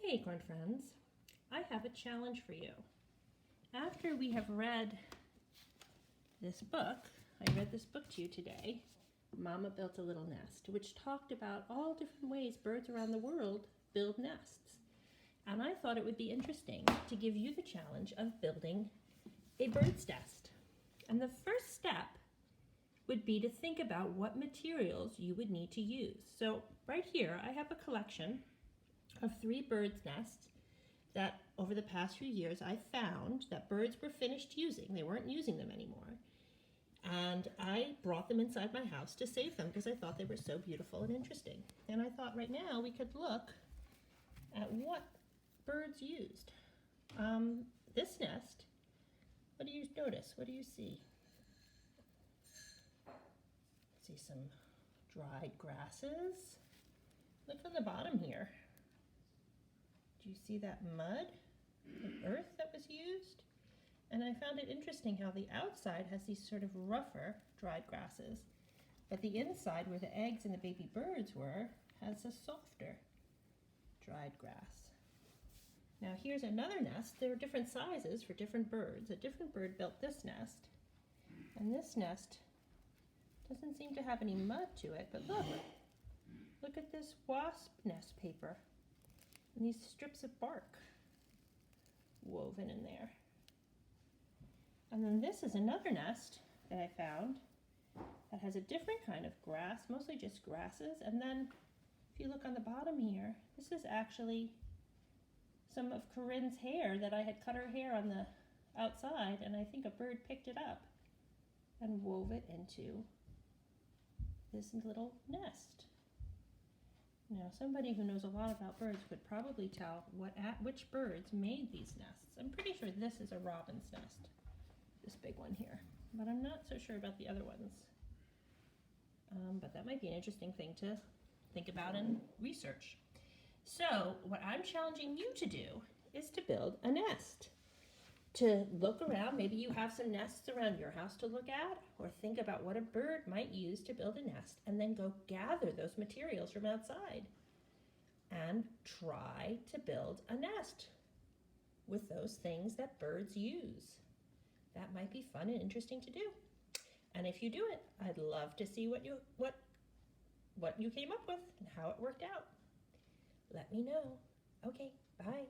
Hey ACORN friends, I have a challenge for you. After we have read this book, I read this book to you today, Mama Built a Little Nest, which talked about all different ways birds around the world build nests. And I thought it would be interesting to give you the challenge of building a bird's nest. And the first step would be to think about what materials you would need to use. So right here, I have a collection of 3 birds' nests that over the past few years I found that birds were finished using. They weren't using them anymore. And I brought them inside my house to save them because I thought they were so beautiful and interesting. And I thought right now we could look at what birds used. This nest, what do you notice? What do you see? See some dried grasses. Look on the bottom here. Do you see that mud and earth that was used? And I found it interesting how the outside has these sort of rougher dried grasses, but the inside where the eggs and the baby birds were has a softer dried grass. Now here's another nest. There are different sizes for different birds. A different bird built this nest, and this nest doesn't seem to have any mud to it, but look at this wasp nest paper and these strips of bark woven in there. And then this is another nest that I found that has a different kind of grass, mostly just grasses. And then if you look on the bottom here, this is actually some of Corinne's hair that I had cut her hair on the outside, and I think a bird picked it up and wove it into this little nest. Now, somebody who knows a lot about birds could probably tell which birds made these nests. I'm pretty sure this is a robin's nest, this big one here, but I'm not so sure about the other ones. But that might be an interesting thing to think about and research. So, what I'm challenging you to do is to build a nest. To look around, maybe you have some nests around your house to look at, or think about what a bird might use to build a nest, and then go gather those materials from outside and try to build a nest with those things that birds use. That might be fun and interesting to do. And if you do it, I'd love to see what you came up with and how it worked out. Let me know. Okay, bye.